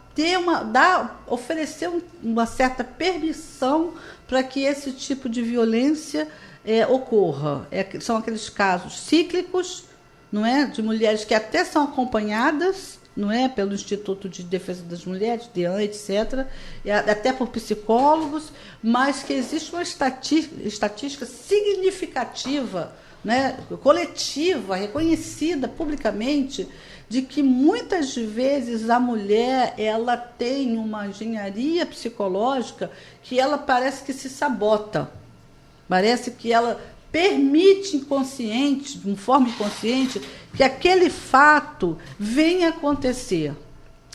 oferecer uma certa permissão para que esse tipo de violência ocorra. São aqueles casos cíclicos, não é, de mulheres que até são acompanhadas, não é, pelo Instituto de Defesa das Mulheres, DEAN, etc., até por psicólogos, mas que existe uma estatística significativa, né, coletiva, reconhecida publicamente, de que muitas vezes a mulher ela tem uma engenharia psicológica que ela parece que se sabota, parece que ela permite inconsciente, de uma forma inconsciente, que aquele fato venha acontecer.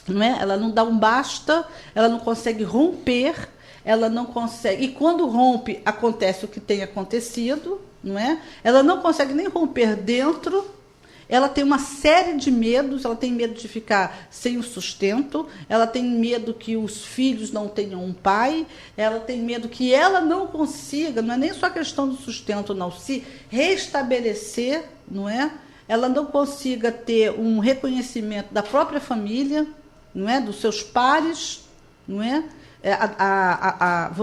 Não é? Ela não dá um basta, ela não consegue romper, ela não consegue. E quando rompe, acontece o que tem acontecido, não é? Ela não consegue nem romper dentro. Ela tem uma série de medos, ela tem medo de ficar sem o sustento, ela tem medo que os filhos não tenham um pai, ela tem medo que ela não consiga, não é nem só a questão do sustento, não, se restabelecer, não é? Ela não consiga ter um reconhecimento da própria família, não é? Dos seus pares, não é?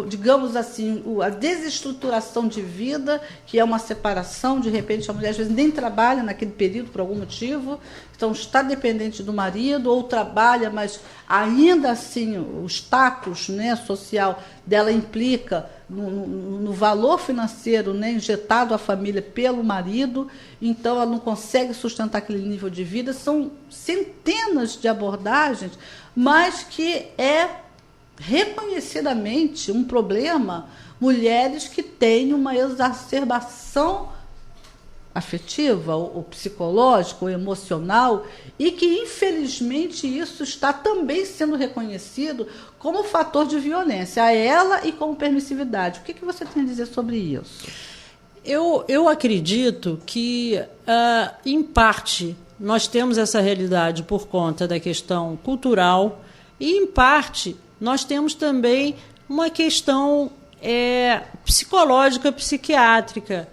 Digamos assim, a desestruturação de vida, que é uma separação, de repente a mulher às vezes nem trabalha naquele período por algum motivo, então está dependente do marido, ou trabalha, mas ainda assim o status, né, social dela implica no valor financeiro, né, injetado à família pelo marido, então ela não consegue sustentar aquele nível de vida. São centenas de abordagens, mas que reconhecidamente um problema, mulheres que têm uma exacerbação afetiva, ou psicológica, ou emocional, e que, infelizmente, isso está também sendo reconhecido como fator de violência a ela e como permissividade. O que você tem a dizer sobre isso? Eu acredito que, em parte, nós temos essa realidade por conta da questão cultural e, em parte, nós temos também uma questão psicológica, psiquiátrica.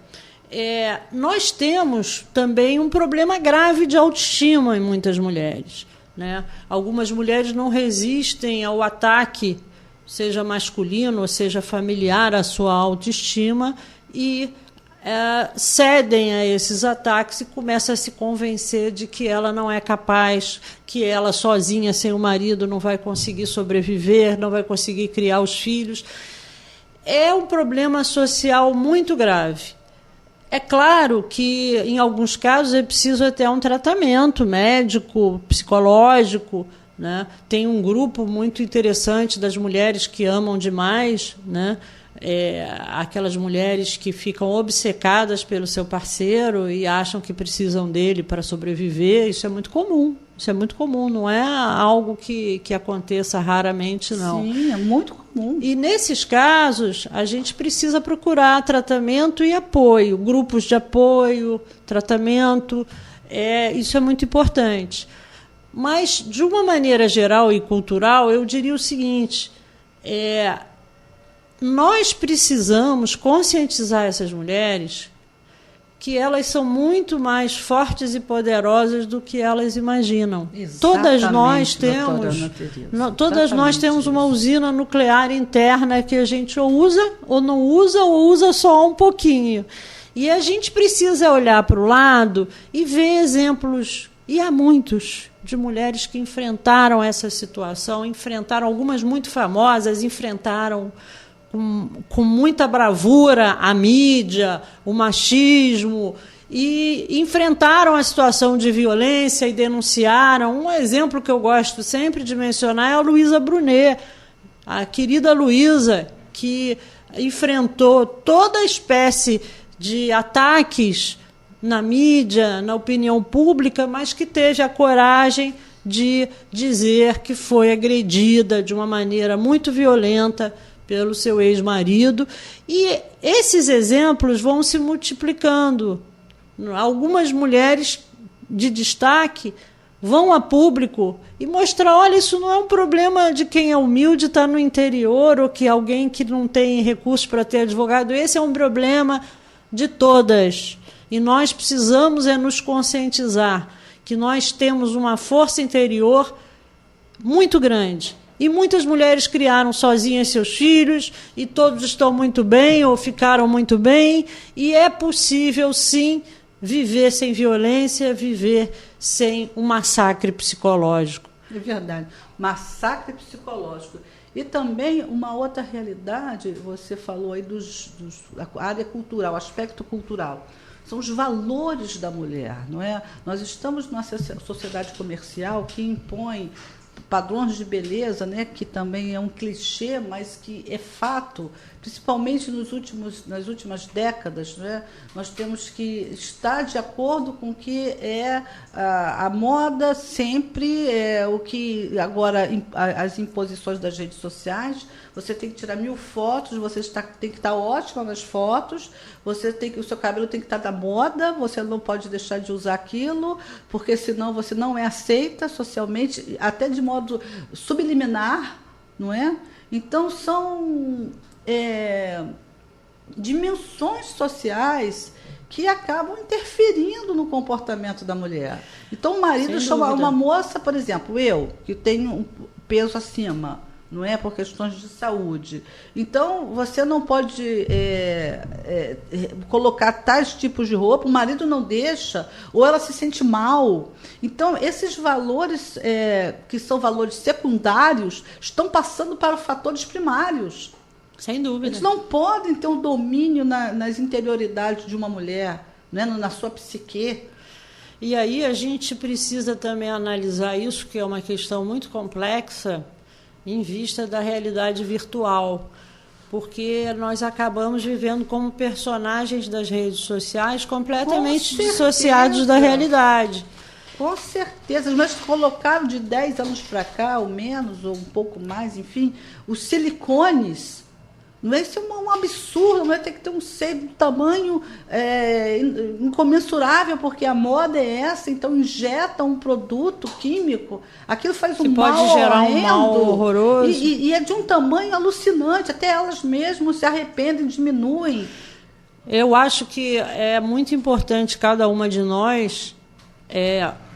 Nós temos também um problema grave de autoestima em muitas mulheres, né? Algumas mulheres não resistem ao ataque, seja masculino ou seja familiar, à sua autoestima, e cedem a esses ataques e começam a se convencer de que ela não é capaz, que ela sozinha, sem o marido, não vai conseguir sobreviver, não vai conseguir criar os filhos. É um problema social muito grave. É claro que, em alguns casos, é preciso até um tratamento médico, psicológico, né? Tem um grupo muito interessante das mulheres que amam demais, né? Aquelas mulheres que ficam obcecadas pelo seu parceiro e acham que precisam dele para sobreviver. Isso é muito comum, não é algo que aconteça raramente, não. Sim, é muito comum. E nesses casos a gente precisa procurar tratamento e apoio, grupos de apoio, tratamento, isso é muito importante. Mas, de uma maneira geral e cultural, eu diria o seguinte: nós precisamos conscientizar essas mulheres que elas são muito mais fortes e poderosas do que elas imaginam. Todas nós temos uma usina nuclear interna que a gente ou não usa, ou usa só um pouquinho. E a gente precisa olhar para o lado e ver exemplos, e há muitos, de mulheres que enfrentaram essa situação, enfrentaram, algumas muito famosas, enfrentaram com muita bravura a mídia, o machismo, e enfrentaram a situação de violência e denunciaram. Um exemplo que eu gosto sempre de mencionar é a Luísa Brunet, a querida Luísa, que enfrentou toda espécie de ataques na mídia, na opinião pública, mas que teve a coragem de dizer que foi agredida de uma maneira muito violenta pelo seu ex-marido. E esses exemplos vão se multiplicando. Algumas mulheres de destaque vão a público e mostrar, olha, isso não é um problema de quem é humilde, está no interior, ou que alguém que não tem recursos para ter advogado. Esse é um problema de todas. E nós precisamos nos conscientizar que nós temos uma força interior muito grande. E muitas mulheres criaram sozinhas seus filhos, e todos estão muito bem, ou ficaram muito bem, e é possível, sim, viver sem violência, viver sem um massacre psicológico. É verdade, massacre psicológico. E também uma outra realidade, você falou aí a área cultural, o aspecto cultural. São os valores da mulher, não é? Nós estamos numa sociedade comercial que impõe padrões de beleza, né, que também é um clichê, mas que é fato, principalmente nas últimas décadas, né, nós temos que estar de acordo com o que é a moda sempre, o que agora as imposições das redes sociais. Você tem que tirar 1000 fotos, você tem que estar ótima nas fotos, o seu cabelo tem que estar da moda, você não pode deixar de usar aquilo, porque senão você não é aceita socialmente, até de modo subliminar, não é? Então, são dimensões sociais que acabam interferindo no comportamento da mulher. Então, o marido chama uma moça, por exemplo, eu, que tenho um peso acima, não é, por questões de saúde. Então, você não pode colocar tais tipos de roupa, o marido não deixa, ou ela se sente mal. Então, esses valores, que são valores secundários, estão passando para fatores primários. Sem dúvida. Eles não podem ter um domínio nas interioridades de uma mulher, né, na sua psique. E aí a gente precisa também analisar isso, que é uma questão muito complexa, em vista da realidade virtual, porque nós acabamos vivendo como personagens das redes sociais completamente dissociados da realidade. Com certeza, mas colocaram de 10 anos para cá, ou menos, ou um pouco mais, enfim, os silicones. Não é isso, um absurdo, não é ter que ter um seio de tamanho incomensurável, porque a moda é essa, então injeta um produto químico, aquilo faz um mal pode gerar um mal horroroso. E é de um tamanho alucinante, até elas mesmas se arrependem, diminuem. Eu acho que é muito importante cada uma de nós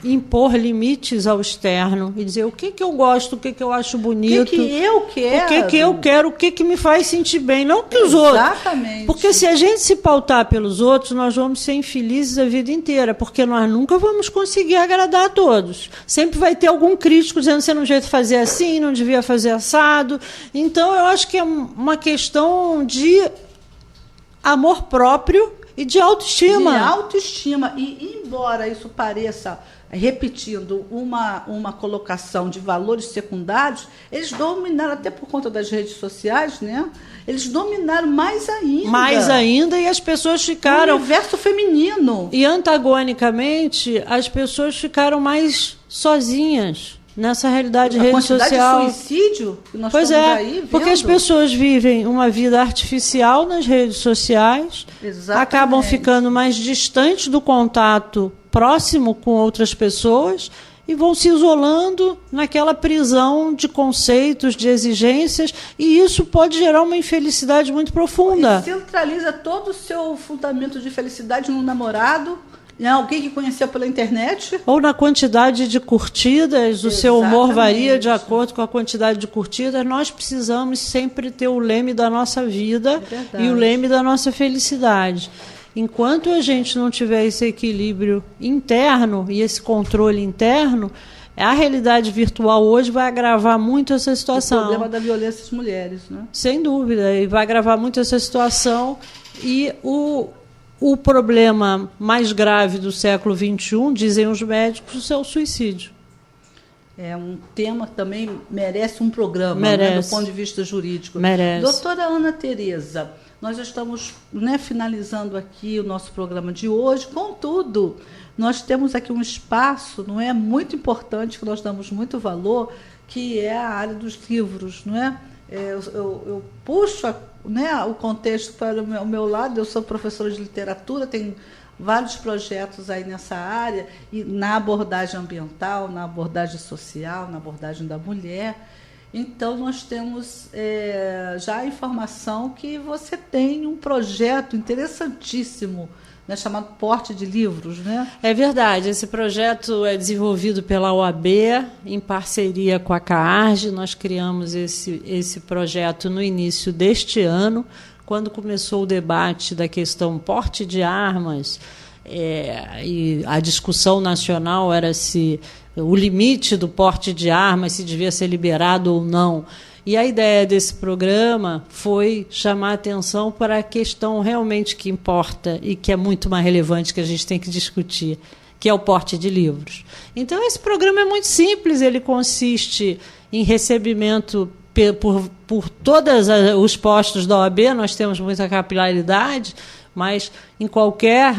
impor limites ao externo e dizer o que eu gosto, o que eu acho bonito, o que eu quero, o que eu quero, o que me faz sentir bem, não que os outros. Exatamente. Porque se a gente se pautar pelos outros, nós vamos ser infelizes a vida inteira, porque nós nunca vamos conseguir agradar a todos. Sempre vai ter algum crítico dizendo que você não devia fazer assim, não devia fazer assado. Então, eu acho que é uma questão de amor próprio e de autoestima. De autoestima. E, embora isso pareça, repetindo, uma colocação de valores secundários, eles dominaram, até por conta das redes sociais, né? Eles dominaram mais ainda. Mais ainda, e as pessoas ficaram... O universo feminino. E, antagonicamente, as pessoas ficaram mais sozinhas nessa realidade de rede social. A quantidade de suicídio que nós estamos aí vendo. Porque as pessoas vivem uma vida artificial nas redes sociais, exatamente, acabam ficando mais distantes do contato próximo com outras pessoas e vão se isolando naquela prisão de conceitos, de exigências, e isso pode gerar uma infelicidade muito profunda. E centraliza todo o seu fundamento de felicidade no namorado, em alguém que conheceu pela internet. Ou na quantidade de curtidas, o seu humor varia de acordo com a quantidade de curtidas. Nós precisamos sempre ter o leme da nossa vida e o leme da nossa felicidade. Enquanto a gente não tiver esse equilíbrio interno e esse controle interno, A realidade virtual hoje vai agravar muito essa situação. O problema da violência às mulheres, né? Sem dúvida, e vai agravar muito essa situação. E o problema mais grave do século XXI, dizem os médicos, é o suicídio. É um tema que também merece um programa, merece. Né, do ponto de vista jurídico. Merece. Doutora Ana Tereza, nós já estamos, né, finalizando aqui o nosso programa de hoje. Contudo, nós temos aqui um espaço, não é, muito importante, que nós damos muito valor, que é a área dos livros, não é? Eu puxo né, o contexto para o meu lado. Eu sou professora de literatura, tenho vários projetos aí nessa área, e na abordagem ambiental, na abordagem social, na abordagem da mulher. Então, nós temos já a informação que você tem um projeto interessantíssimo, né, chamado Porte de Livros, né? É verdade, esse projeto é desenvolvido pela OAB, em parceria com a CAARGE. Nós criamos esse projeto no início deste ano, quando começou o debate da questão porte de armas, e a discussão nacional era se o limite do porte de armas, se devia ser liberado ou não. E a ideia desse programa foi chamar a atenção para a questão realmente que importa e que é muito mais relevante, que a gente tem que discutir, que é o porte de livros. Então, esse programa é muito simples, ele consiste em recebimento por todos os postos da OAB. Nós temos muita capilaridade, mas em qualquer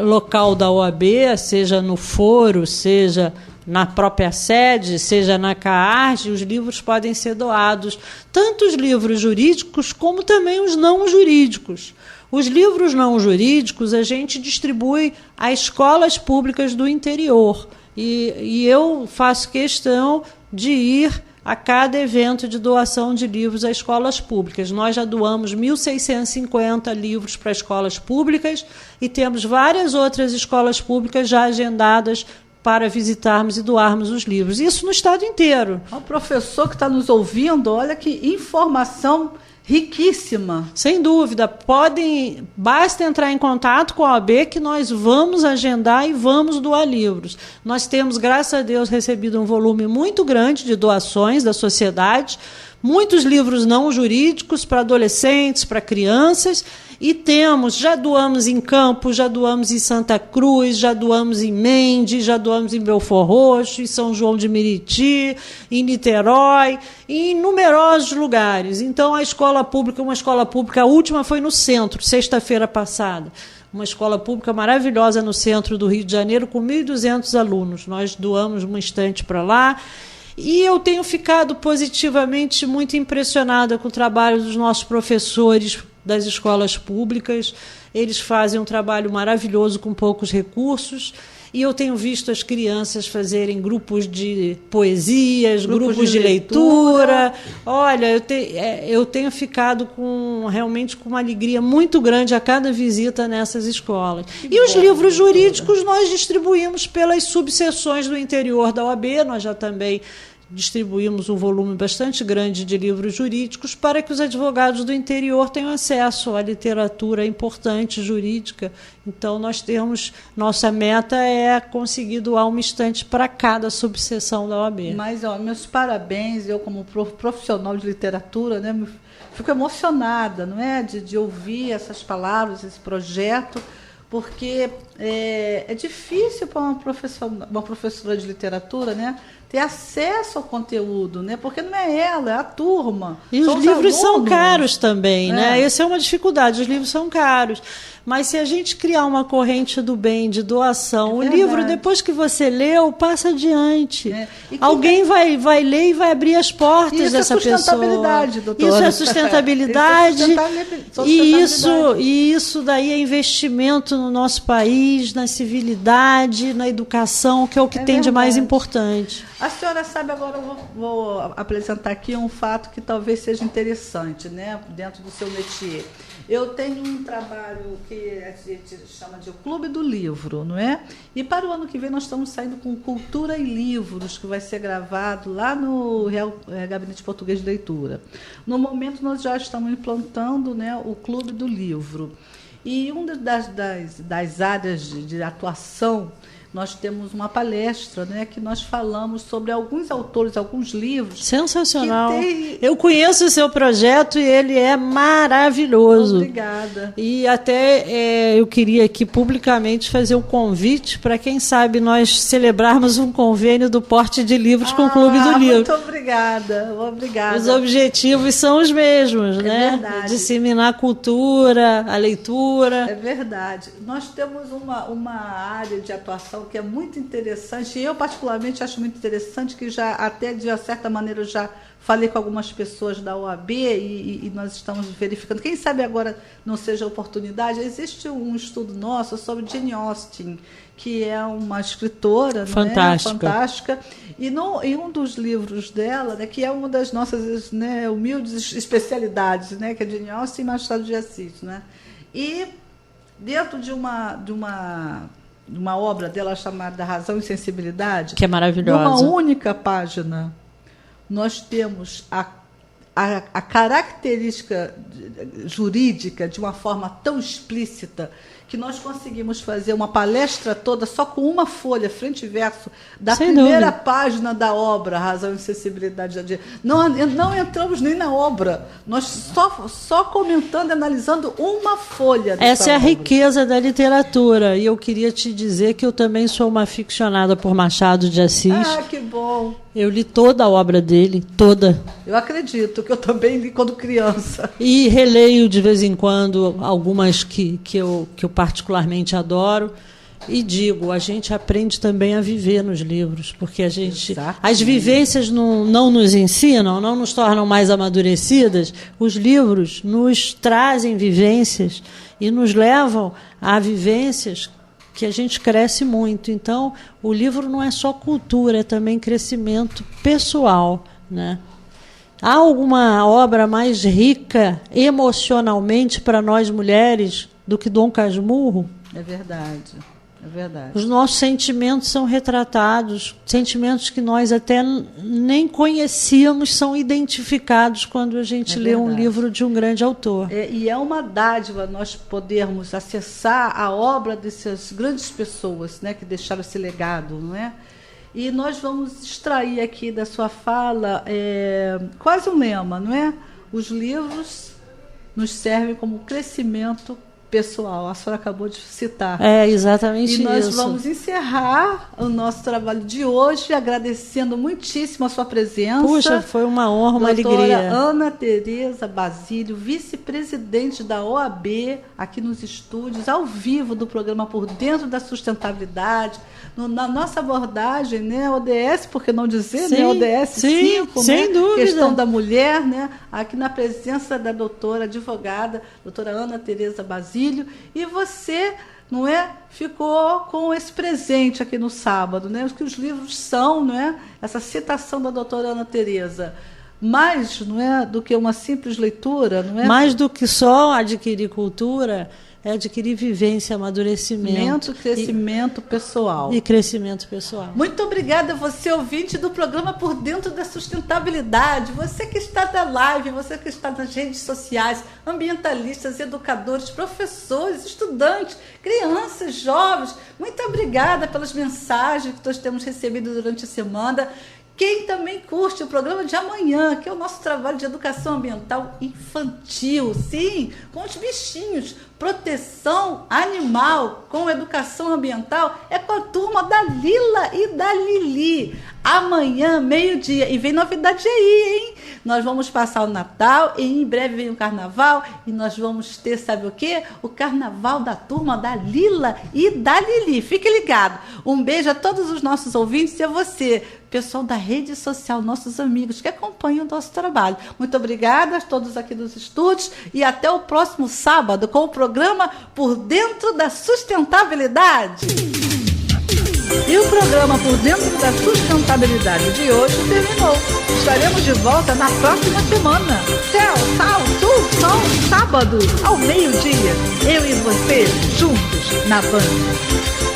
local da OAB, seja no foro, seja na própria sede, seja na CAARGE, os livros podem ser doados, tanto os livros jurídicos como também os não jurídicos. Os livros não jurídicos a gente distribui a escolas públicas do interior, e eu faço questão de ir a cada evento de doação de livros a escolas públicas. Nós já doamos 1.650 livros para escolas públicas e temos várias outras escolas públicas já agendadas para visitarmos e doarmos os livros. Isso no estado inteiro. O professor que está nos ouvindo, olha que informação riquíssima. Sem dúvida. Basta entrar em contato com a OAB que nós vamos agendar e vamos doar livros. Nós temos, graças a Deus, recebido um volume muito grande de doações da sociedade, muitos livros não jurídicos para adolescentes, para crianças, e já doamos em Campos, já doamos em Santa Cruz, já doamos em Mendes, já doamos em Belford Roxo, em São João de Meriti, em Niterói, e em numerosos lugares. Então, uma escola pública, a última foi no centro, sexta-feira passada. Uma escola pública maravilhosa no centro do Rio de Janeiro, com 1.200 alunos. Nós doamos uma estante para lá. E eu tenho ficado positivamente muito impressionada com o trabalho dos nossos professores das escolas públicas. Eles fazem um trabalho maravilhoso com poucos recursos. E eu tenho visto as crianças fazerem grupos de poesias, grupos de leitura. Olha, eu tenho ficado realmente com uma alegria muito grande a cada visita nessas escolas. E os livros jurídicos nós distribuímos pelas subseções do interior da OAB. Nós já também distribuímos um volume bastante grande de livros jurídicos para que os advogados do interior tenham acesso à literatura importante jurídica. Então, nossa meta é conseguir doar uma estante para cada subseção da OAB. Mas, meus parabéns, eu como profissional de literatura, né, fico emocionada, não é, de ouvir essas palavras, esse projeto, porque é difícil para uma professora de literatura, né, ter acesso ao conteúdo, né? Porque não é ela, é a turma. E os livros são caros também, né? Essa é uma dificuldade, os livros são caros. Mas se a gente criar uma corrente do bem, de doação, o livro, depois que você leu, passa adiante. Alguém vai ler e vai abrir as portas dessa pessoa. Isso é sustentabilidade, doutora. Isso é sustentabilidade. E isso daí é investimento no nosso país, na civilidade, na educação, que é o que tem de mais importante. A senhora sabe, agora eu vou apresentar aqui um fato que talvez seja interessante, né, dentro do seu métier. Eu tenho um trabalho que a gente chama de o Clube do Livro, não é? E para o ano que vem nós estamos saindo com Cultura e Livros, que vai ser gravado lá no Real Gabinete Português de Leitura. No momento nós já estamos implantando, né, o Clube do Livro. E uma das áreas de atuação nós temos uma palestra, né, que nós falamos sobre alguns autores, alguns livros. Sensacional. Eu conheço o seu projeto e ele é maravilhoso. Obrigada. E até eu queria aqui publicamente fazer um convite para, quem sabe, nós celebrarmos um convênio do porte de livros com o Clube do Livro. Muito obrigada. Os objetivos são os mesmos, né? Verdade. Disseminar a cultura, a leitura. É verdade. Nós temos uma área de atuação que é muito interessante, e eu particularmente acho muito interessante, que já até de certa maneira eu já falei com algumas pessoas da OAB e nós estamos verificando. Quem sabe agora não seja oportunidade. Existe um estudo nosso sobre Jane Austen, que é uma escritora fantástica. Né, fantástica. E em um dos livros dela, né, que é uma das nossas, né, humildes especialidades, né, que é Jane Austen e Machado de Assis, né? E dentro de uma obra dela chamada Razão e Sensibilidade, que é maravilhosa, numa única página, nós temos a característica jurídica de uma forma tão explícita que nós conseguimos fazer uma palestra toda só com uma folha, frente e verso, da Sem primeira dúvida. página da obra, Razão e Sensibilidade. Não entramos nem na obra, nós só comentando e analisando uma folha dessa Essa é a obra. riqueza da literatura. E eu queria te dizer que eu também sou uma aficionada por Machado de Assis. Ah, que bom! Eu li toda a obra dele, toda. Eu acredito que eu também li quando criança. E releio de vez em quando algumas que eu particularmente adoro. E digo, a gente aprende também a viver nos livros, porque as vivências não nos ensinam, não nos tornam mais amadurecidas. Os livros nos trazem vivências e nos levam a vivências que a gente cresce muito. Então, o livro não é só cultura, é também crescimento pessoal, né? Há alguma obra mais rica emocionalmente para nós mulheres do que Dom Casmurro? É verdade. É verdade. Os nossos sentimentos são retratados, sentimentos que nós até nem conhecíamos são identificados quando a gente lê um livro de um grande autor. E é uma dádiva nós podermos acessar a obra dessas grandes pessoas, né, que deixaram esse legado, não é? E nós vamos extrair aqui da sua fala quase um lema, não é? Os livros nos servem como crescimento pessoal. A senhora acabou de citar. É exatamente isso. E nós vamos encerrar o nosso trabalho de hoje agradecendo muitíssimo a sua presença. Puxa, foi uma honra, uma doutora alegria. Ana Tereza Basílio, vice-presidente da OAB, aqui nos estúdios, ao vivo do programa Por Dentro da Sustentabilidade. Na nossa abordagem, né, ODS, por que não dizer, né, ODS 5, sem né, dúvida. Questão da mulher, né, aqui na presença da doutora advogada, doutora Ana Tereza Basílio, e você, não é, ficou com esse presente aqui no sábado, né, o que os livros são, não é, essa citação da doutora Ana Tereza. Mais, não é, do que uma simples leitura, não é? Mais do que só adquirir cultura, é adquirir vivência, amadurecimento. Crescimento pessoal. E crescimento pessoal. Muito obrigada, você ouvinte do programa Por Dentro da Sustentabilidade, você que está na live, você que está nas redes sociais, ambientalistas, educadores, professores, estudantes, crianças, jovens, muito obrigada pelas mensagens que nós temos recebido durante a semana. Quem também curte o programa de amanhã, que é o nosso trabalho de educação ambiental infantil, sim, com os bichinhos, proteção animal com educação ambiental, é com a turma da Lila e da Lili. Amanhã, meio-dia, e vem novidade aí, hein? Nós vamos passar o Natal e em breve vem o Carnaval e nós vamos ter, sabe o quê? O Carnaval da turma da Lila e da Lili. Fique ligado. Um beijo a todos os nossos ouvintes e a você, pessoal da rede social, nossos amigos que acompanham o nosso trabalho. Muito obrigada a todos aqui dos estúdios e até o próximo sábado com o programa Por Dentro da Sustentabilidade. E o programa Por Dentro da Sustentabilidade de hoje terminou. Estaremos de volta na próxima semana. Céu, sal, sul, sol, sábado, ao meio-dia. Eu e você, juntos, na Band.